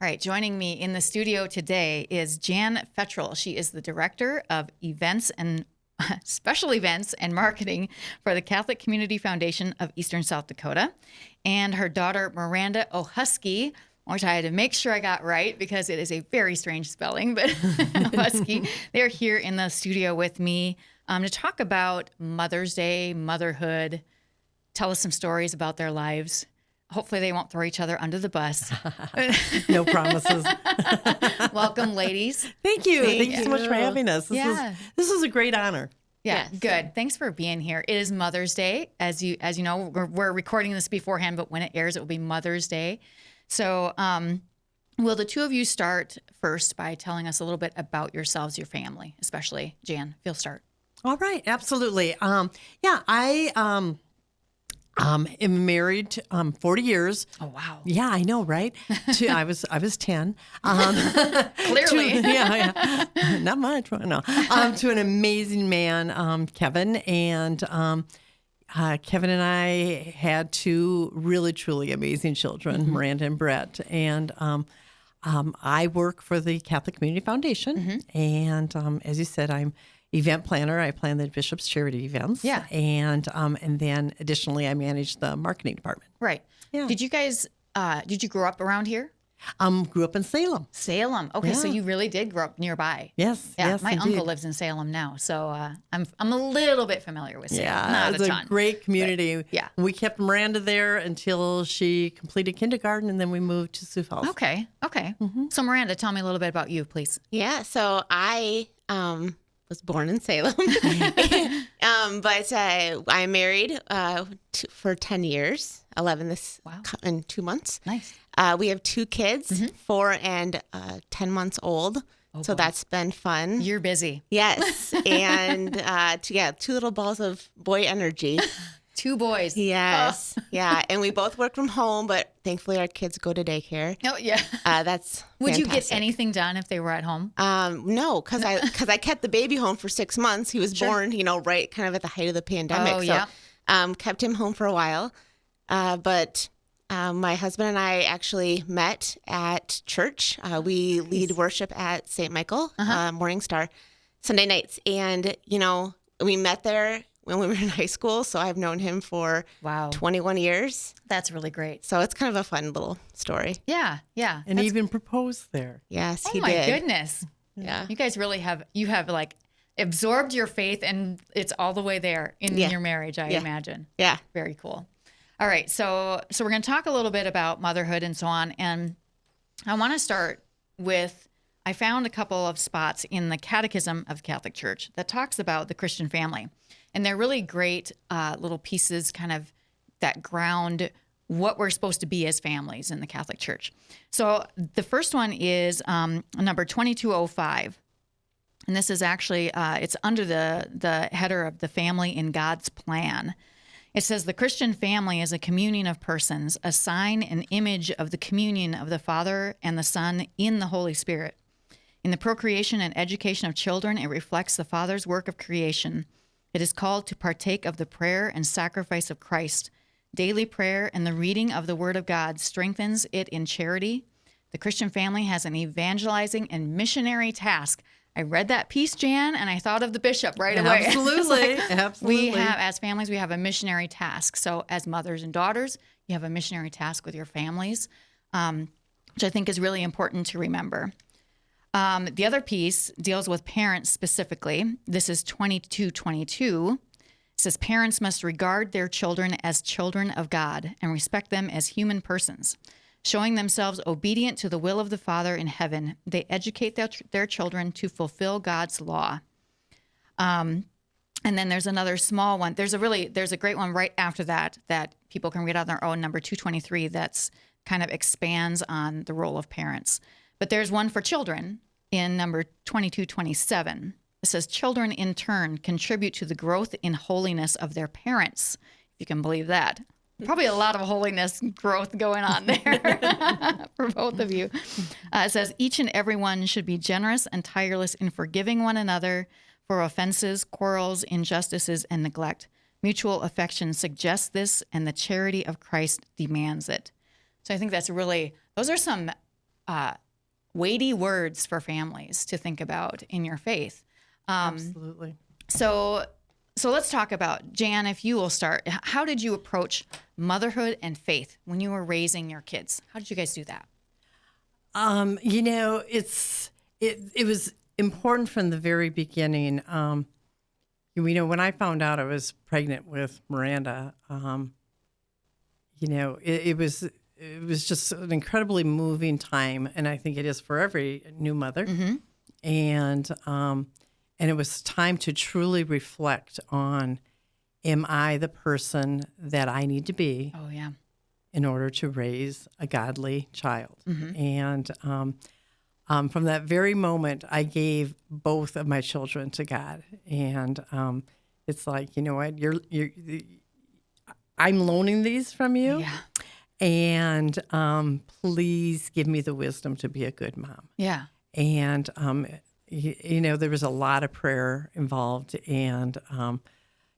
All right, joining me in the studio today is Jan Feterl. She is the Director of Events and Special Events and Marketing for the Catholic Community Foundation of Eastern South Dakota. And her daughter, Miranda Ochocki, which I had to make sure I got right because it is a very strange spelling, but Ochocki. They're here in the studio with me to talk about Mother's Day, motherhood, tell us some stories about their lives. Hopefully they won't throw each other under the bus. No promises. Welcome, ladies. Thank you. Thank you so much for having us. This is a great honor. Yeah, yes. Good. Thanks for being here. It is Mother's Day. As you know, we're recording this beforehand, but when it airs, it will be Mother's Day. So will the two of you start first by telling us a little bit about yourselves, your family, especially Jan, if you'll start. All right. Absolutely. I am married 40 years. Oh, wow. Yeah, I know, right? I was 10. Clearly. Not much. No. To an amazing man, Kevin. And Kevin and I had two really, truly amazing children, Miranda and Brett. And I work for the Catholic Community Foundation. And as you said, I'm event planner. I plan the bishop's charity events. Yeah. And then additionally, I manage the marketing department. Right. Yeah. Did you guys, did you grow up around here? Grew up in Salem. Salem. Okay. Yeah. So you really did grow up nearby. Yes. Yeah. Yes, my indeed. uncle lives in Salem now. So I'm a little bit familiar with Salem. Yeah. Not it's a ton. A great community. But, yeah. We kept Miranda there until she completed kindergarten, and then we moved to Sioux Falls. Okay. So Miranda, tell me a little bit about you, please. Yeah. So I, was born in Salem, but I'm married for 10 years, 11 in 2 months. Nice. We have two kids, 4 and 10 months old. Oh, so boy. That's been fun. You're busy. Yes. And two little balls of boy energy. 2 boys. Yes. Oh. Yeah. And we both work from home, but thankfully our kids go to daycare. Oh, yeah. That's Would fantastic. you get anything done if they were at home? No, because I kept the baby home for 6 months. He was born, right kind of at the height of the pandemic. Oh, yeah. So kept him home for a while. But my husband and I actually met at church. We lead worship at St. Michael, Morning Star, Sunday nights. And, we met there when we were in high school, so I've known him for 21 years. That's really great. So it's kind of a fun little story. Yeah. And he even proposed there. Yes, he did. Oh my goodness. Yeah. You guys really have like absorbed your faith, and it's all the way there in your marriage, I imagine. Yeah. Very cool. All right, so we're going to talk a little bit about motherhood and so on, and I want to start with, I found a couple of spots in the Catechism of the Catholic Church that talks about the Christian family. And they're really great little pieces kind of that ground what we're supposed to be as families in the Catholic Church. So the first one is number 2205. And this is actually, it's under the header of the family in God's plan. It says, the Christian family is a communion of persons, a sign and image of the communion of the Father and the Son in the Holy Spirit. In the procreation and education of children, it reflects the Father's work of creation. It is called to partake of the prayer and sacrifice of Christ. Daily prayer and the reading of the Word of God strengthens it in charity. The Christian family has an evangelizing and missionary task. I read that piece, Jan, and I thought of the bishop right away. Absolutely. We have, as families, we have a missionary task. So as mothers and daughters, you have a missionary task with your families, which I think is really important to remember. The other piece deals with parents specifically. This is 2222. It says, parents must regard their children as children of God and respect them as human persons. Showing themselves obedient to the will of the Father in heaven, they educate their children to fulfill God's law. And then there's another small one. There's a great one right after that people can read on their own, number 223, that's kind of expands on the role of parents. But there's one for children in number 2227. It says, children in turn contribute to the growth in holiness of their parents, if you can believe that. Probably a lot of holiness growth going on there for both of you. It says, each and every one should be generous and tireless in forgiving one another for offenses, quarrels, injustices, and neglect. Mutual affection suggests this, and the charity of Christ demands it. So I think that's really, those are some weighty words for families to think about in your faith. Absolutely. So let's talk about, Jan, if you will start. How did you approach motherhood and faith when you were raising your kids? How did you guys do that? It was important from the very beginning. When I found out I was pregnant with Miranda, it was just an incredibly moving time, and I think it is for every new mother. Mm-hmm. And it was time to truly reflect on, am I the person that I need to be Oh, yeah. in order to raise a godly child? Mm-hmm. And from that very moment, I gave both of my children to God. And it's like, you know what, I'm loaning these from you. Yeah. And please give me the wisdom to be a good mom. Yeah. And, there was a lot of prayer involved. And,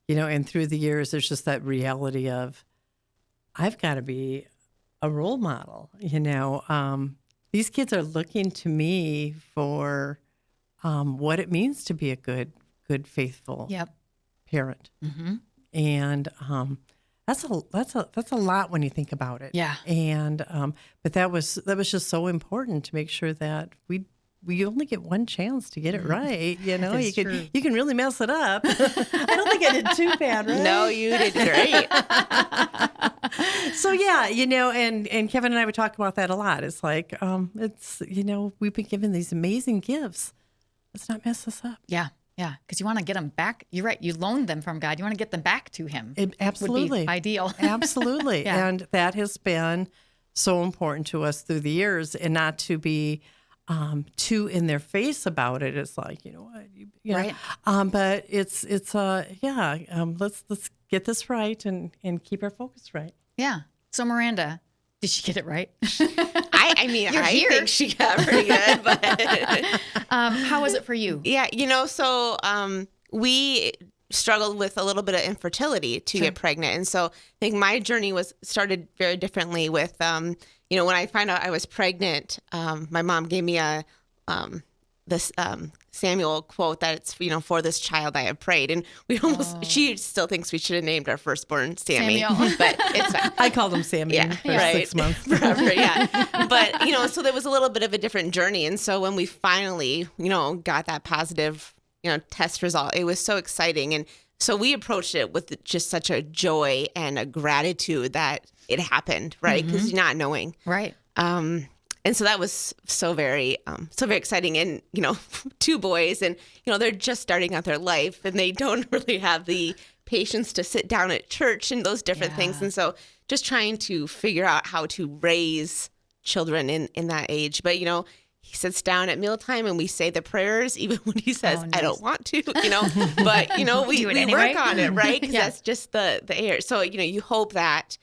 and through the years, there's just that reality of, I've got to be a role model. These kids are looking to me for what it means to be a good, faithful parent. Mm-hmm. And that's a lot when you think about it. Yeah. And but that was just so important to make sure that we only get one chance to get it right. You can really mess it up. I don't think I did too bad, right? No, you did great. So yeah, and Kevin and I would talk about that a lot. It's like we've been given these amazing gifts. Let's not mess this up. Yeah. Yeah. Because you want to get them back. You're right. You loaned them from God. You want to get them back to him. Absolutely. Would be ideal. Absolutely. Yeah. And that has been so important to us through the years, and not to be too in their face about it. It's like, Right. But let's get this right and keep our focus right. Yeah. So Miranda, did she get it right? I think she got pretty good, but How was it for you? yeah, so we struggled with a little bit of infertility to get pregnant. And so I think my journey started very differently with, when I found out I was pregnant, my mom gave me this Samuel quote that it's, for this child I have prayed. And she still thinks we should have named our firstborn Sammy, but it's fine. I called him Sammy for 6 months. Forever, yeah. But, so there was a little bit of a different journey. And so when we finally, got that positive, test result, it was so exciting. And so we approached it with just such a joy and a gratitude that it happened, right? Because you're not knowing. Right. And so that was so very exciting. And, 2 boys, and, they're just starting out their life, and they don't really have the patience to sit down at church and those different things. And so just trying to figure out how to raise children in that age. But, he sits down at mealtime and we say the prayers, even when he says, nice. I don't want to, but, we anyway. work on it, right? Because that's just the air. So, you hope that,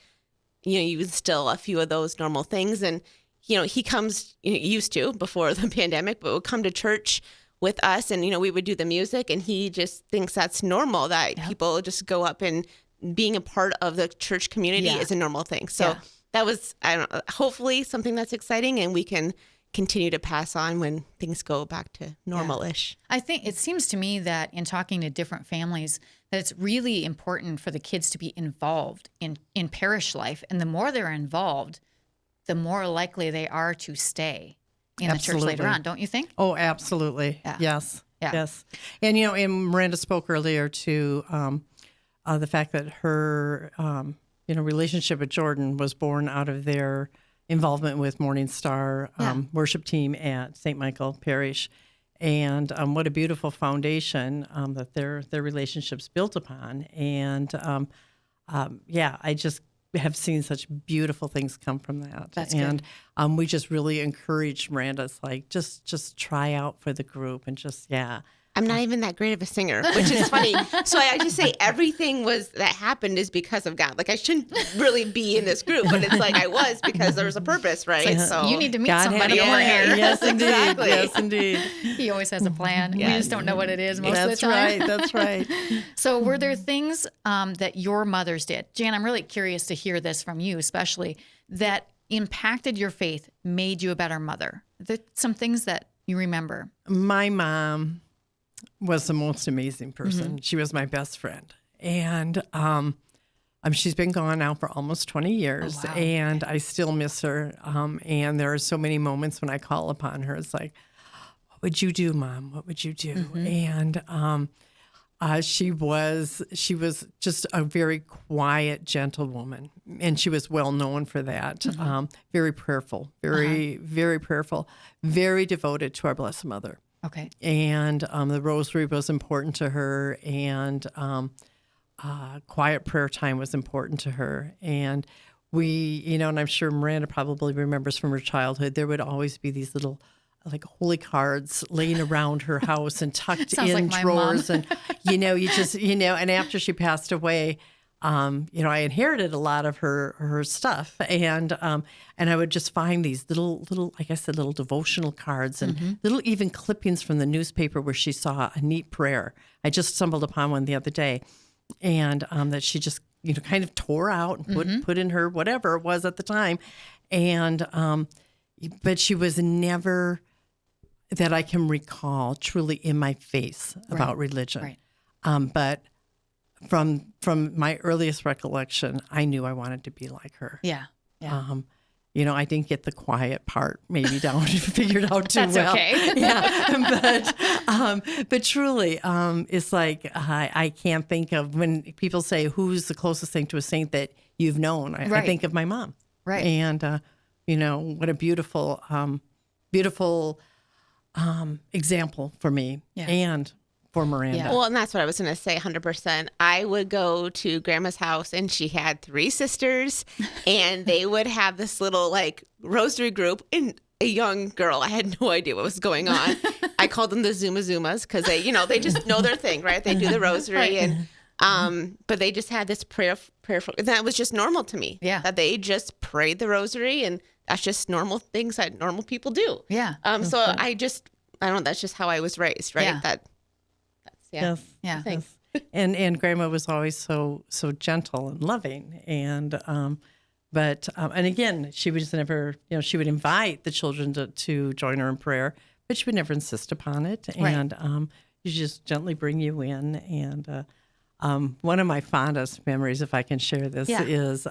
you instill a few of those normal things. And, he comes, used to before the pandemic, but would come to church with us, and, we would do the music, and he just thinks that's normal, that people just go up, and being a part of the church community is a normal thing. So that was, hopefully something that's exciting, and we can continue to pass on when things go back to normal-ish. I think it seems to me that in talking to different families, that it's really important for the kids to be involved in parish life. And the more they're involved, the more likely they are to stay in the church later on, don't you think? Oh, absolutely. Yeah. Yes. Yeah. Yes. And, and Miranda spoke earlier to the fact that her, relationship with Jordan was born out of their involvement with Morning Star worship team at St. Michael Parish. And what a beautiful foundation that their relationship's built upon. And, I just have seen such beautiful things come from that. That's good. And we just really encourage Miranda. It's like, just try out for the group and just, I'm not even that great of a singer, which is funny. So I just say everything that happened is because of God. Like, I shouldn't really be in this group, but it's like I was, because there was a purpose, right? So you need to meet God somebody had a over plan. here. Yes, indeed. Exactly. Yes, indeed. He always has a plan. We just don't know what it is most of the That's time. right. That's right. So were there things that your mothers did? Jan, I'm really curious to hear this from you, especially that, impacted your faith, made you a better mother? Some things that you remember. My mom was the most amazing person. She was my best friend. And she's been gone now for almost 20 years, Oh, wow. and I still miss her. And there are so many moments when I call upon her. It's like, what would you do, Mom? What would you do? And she was just a very quiet, gentle woman, and she was well known for that. Very prayerful, very prayerful, very devoted to our Blessed Mother. Okay. And the rosary was important to her, and quiet prayer time was important to her. And we, and I'm sure Miranda probably remembers from her childhood, there would always be these little like holy cards laying around her house and tucked Sounds in like my drawers. mom. And, you just, and after she passed away, I inherited a lot of her stuff. And I would just find these little, like I said, little devotional cards and little even clippings from the newspaper where she saw a neat prayer. I just stumbled upon one the other day, and that she just, kind of tore out and put in her whatever it was at the time. And, but she was never, that I can recall, truly in my face about religion. Right. But from my earliest recollection, I knew I wanted to be like her. Yeah. Yeah. I didn't get the quiet part maybe down figured out too That's well. okay. Yeah, but truly, it's like I can't think of, when people say who's the closest thing to a saint that you've known. I think of my mom. Right. And what a beautiful, beautiful example for me and for Miranda. Yeah. Well, and that's what I was going to say, 100%. I would go to Grandma's house, and she had 3 sisters, and they would have this little, like, rosary group. And a young girl, I had no idea what was going on. I called them the Zuma Zumas because they, they just know their thing, right? They do the rosary. And but they just had this prayerful, and that was just normal to me. Yeah. That they just prayed the rosary, and that's just normal things that normal people do. Yeah. So I don't know, that's just how I was raised, right? Yeah. Yes. Yeah. Thanks. And Grandma was always so gentle and loving, and but again, she was never, she would invite the children to join her in prayer, but she would never insist upon it. Right. And she just gently bring you in. And one of my fondest memories, if I can share this, is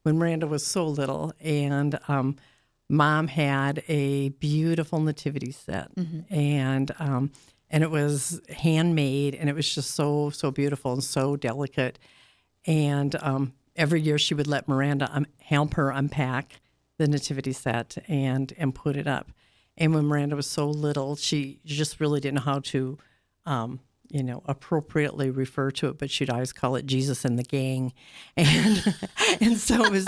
when Miranda was so little, and Mom had a beautiful nativity set, and it was handmade, and it was just so beautiful and so delicate. And every year she would let Miranda help her unpack the nativity set and put it up. And when Miranda was so little, she just really didn't know how to, appropriately refer to it, but she'd always call it Jesus and the Gang. And so it was,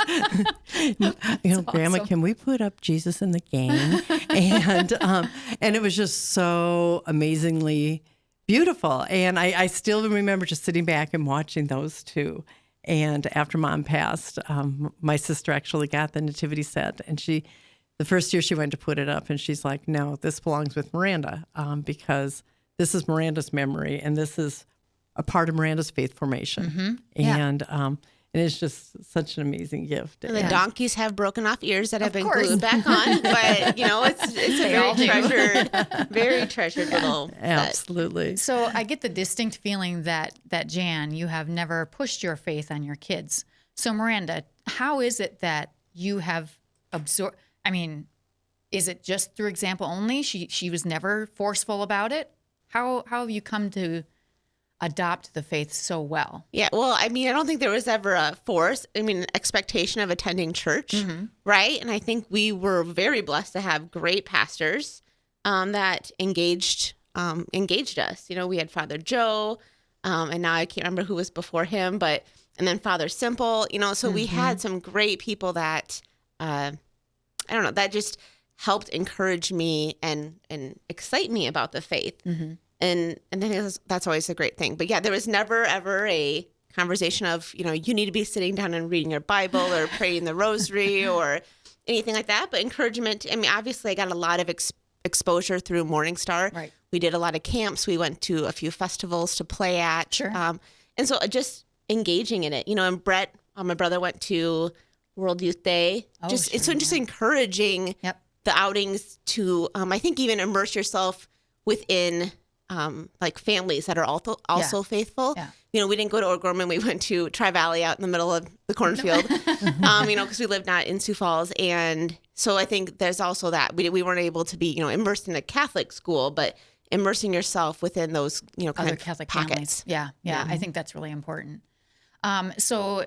Grandma, awesome. can we put up Jesus and the Gang? And it was just so amazingly beautiful. And I still remember just sitting back and watching those two. And after Mom passed, my sister actually got the nativity set, and the first year she went to put it up, and she's like, no, this belongs with Miranda, because this is Miranda's memory, and this is a part of Miranda's faith formation. And it's just such an amazing gift. And the donkeys have broken off ears that have been course. glued back on, but it's a all do. very treasured little set. Absolutely. So I get the distinct feeling that Jan, you have never pushed your faith on your kids. So Miranda, how is it that you have absorbed? I mean, is it just through example only? She was never forceful about it. How have you come to adopt the faith so well? Yeah, well, I mean, I don't think there was ever a expectation of attending church, right? And I think we were very blessed to have great pastors that engaged us. We had Father Joe, and now I can't remember who was before him, and then Father Simple, so we had some great people that, I don't know, that just helped encourage me and excite me about the faith. And then that's always a great thing. But yeah, there was never ever a conversation of, you need to be sitting down and reading your Bible or praying the rosary or anything like that. But encouragement, I mean, obviously I got a lot of exposure through Morning Star. Right. We did a lot of camps. We went to a few festivals to play at. Sure. And so just engaging in it, and Brett, my brother, went to World Youth Day. Oh, Just sure, so just yeah. encouraging Yep. the outings to, I think, even immerse yourself within like families that are also faithful. Yeah. You know, we didn't go to O'Gorman. We went to Tri-Valley out in the middle of the cornfield, you know, because we lived not in Sioux Falls. And so I think there's also that. We weren't able to be, you know, immersed in a Catholic school, but immersing yourself within those, you know, kind Other of Catholic pockets. families. Yeah, yeah. I think that's really important. So,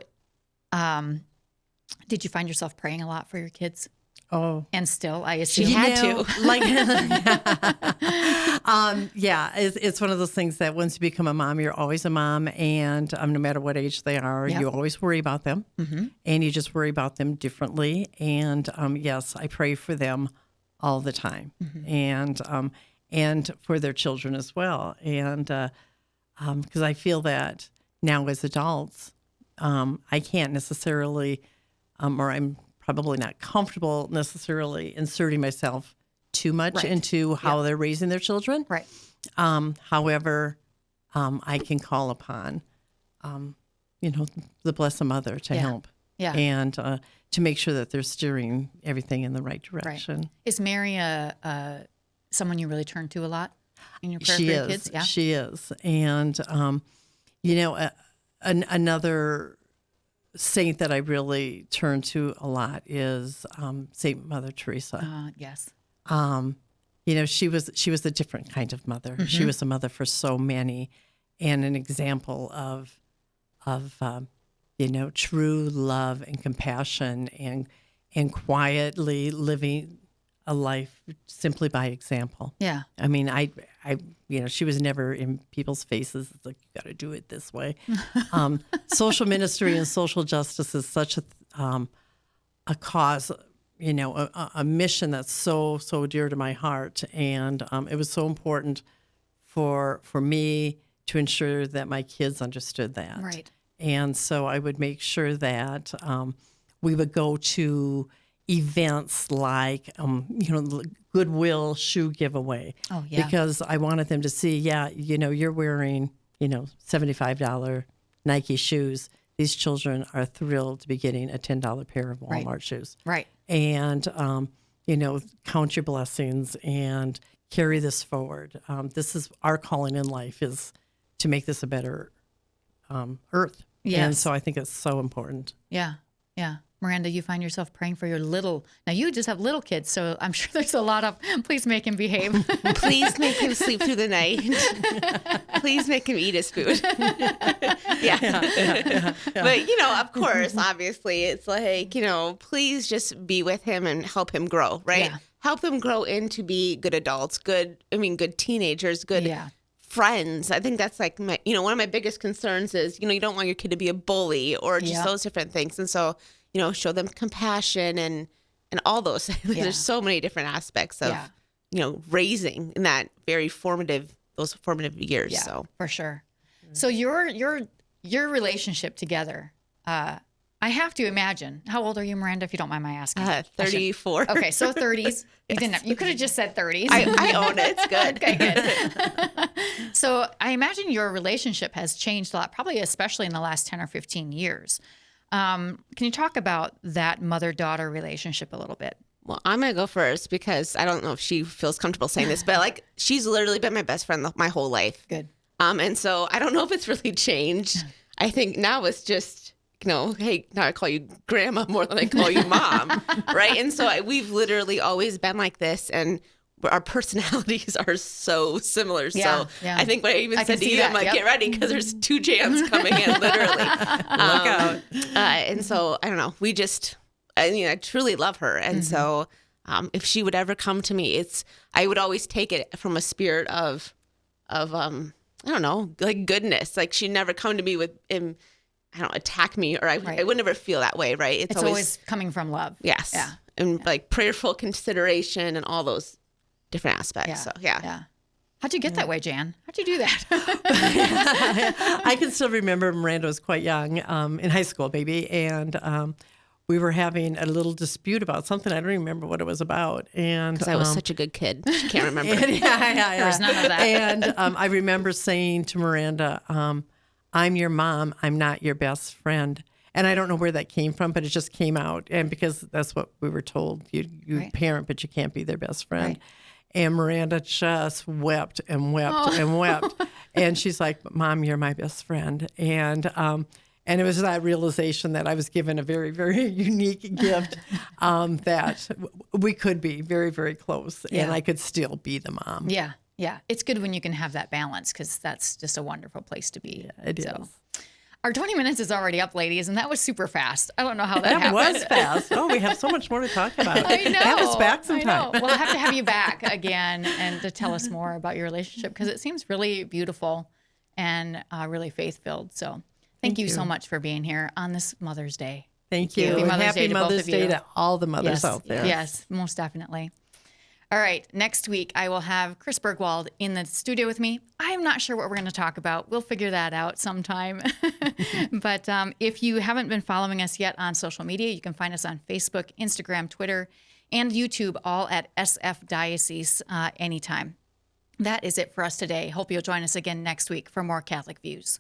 did you find yourself praying a lot for your kids? Oh, And still, I assume. She had to. like, yeah, it's one of those things that once you become a mom, you're always a mom, and no matter what age they are, Yep. you always worry about them, and you just worry about them differently. And yes, I pray for them all the time, and for their children as well. And because I feel that now as adults, I can't necessarily, or I'm probably not comfortable necessarily inserting myself too much Right. into how they're raising their children. Right. However, I can call upon, you know, the Blessed Mother to help. Yeah. And to make sure that they're steering everything in the right direction. Is Mary someone you really turn to a lot in your prayer She for your is. kids? Yeah. She is. And, you know, another saint that I really turn to a lot is Saint Mother Teresa. Yes. You know, she was a different kind of mother. She was a mother for so many, and an example of you know, true love and compassion, and quietly living a life simply by example. Yeah. I mean, I you know, she was never in people's faces. It's like, you got to do it this way. Social ministry and social justice is such a cause, you know, a mission that's so dear to my heart. And it was so important for me to ensure that my kids understood that. Right. And so I would make sure that we would go to events like, you know, the Goodwill shoe giveaway. Oh, yeah. Because I wanted them to see, yeah, you know, you're wearing, you know, $75 Nike shoes. These children are thrilled to be getting a $10 pair of Walmart shoes. Right. And, you know, count your blessings and carry this forward. This is our calling in life, is to make this a better earth. Yes. And so I think it's so important. Yeah. Yeah. Miranda, you find yourself praying for your now you just have little kids, so I'm sure there's a lot of, please make him behave. Please make him sleep through the night. Please make him eat his food. Yeah. But, you know, of course, obviously, it's like, you know, please just be with him and help him grow, right? Yeah. Help them grow into be good adults, good teenagers, good friends. I think that's like one of my biggest concerns is, you know, you don't want your kid to be a bully or just those different things. And so, you know, show them compassion and all those things. There's so many different aspects of, you know, raising in that those formative years. Yeah, so for sure. So your relationship together, I have to imagine. How old are you, Miranda, if you don't mind my asking? 34. Okay, so 30s. You could have just said 30s. I own it. It's good. Okay, good. So I imagine your relationship has changed a lot, probably especially in the last 10 or 15 years. Can you talk about that mother-daughter relationship a little bit? Well, I'm going to go first because I don't know if she feels comfortable saying this, but like she's literally been my best friend my whole life. Good. And so I don't know if it's really changed. I think now it's just, you know, hey, now I call you grandma more than I call you mom, right? And so we've literally always been like this, and our personalities are so similar. Yeah, so yeah. I think what I even I said can to see you, I'm that, like, get ready because there's 2 Jans coming in, literally. Look out. And so I don't know. I truly love her, and so if she would ever come to me, I would always take it from a spirit of I don't know, like goodness. Like she'd never come to me with attack me, or I would never feel that way, right? It's always coming from love. Yes. Yeah. And like prayerful consideration and all those different aspects. Yeah. So yeah. Yeah. How'd you get that way, Jan? How'd you do that? I can still remember Miranda was quite young, in high school, maybe, and we were having a little dispute about something. I don't remember what it was about. And Because I was such a good kid. She can't remember. There's none of that. And I remember saying to Miranda, I'm your mom. I'm not your best friend. And I don't know where that came from, but it just came out. And because that's what we were told, you Right. parent, but you can't be their best friend. Right. And Miranda just wept and wept and wept. And she's like, Mom, you're my best friend. And it was that realization that I was given a very, very unique gift, that we could be very, very close, and Yeah. I could still be the mom. Yeah. Yeah. It's good when you can have that balance, because that's just a wonderful place to be. Yeah, it is. Our 20 minutes is already up, ladies, and that was super fast. I don't know how that That happened. was fast. Oh, we have so much more to talk about. I know. Have us back I sometime. know. We'll have to have you back again and to tell us more about your relationship, because it seems really beautiful and really faith-filled. So thank you so much for being here on this Mother's Day. Thank you. Happy And Mother's Happy Day to both Mother's of Day you. to all the mothers out there. Yes, most definitely. All right, next week I will have Chris Bergwald in the studio with me. I'm not sure what we're going to talk about. We'll figure that out sometime. But if you haven't been following us yet on social media, you can find us on Facebook, Instagram, Twitter, and YouTube, all at SF Diocese anytime. That is it for us today. Hope you'll join us again next week for more Catholic Views.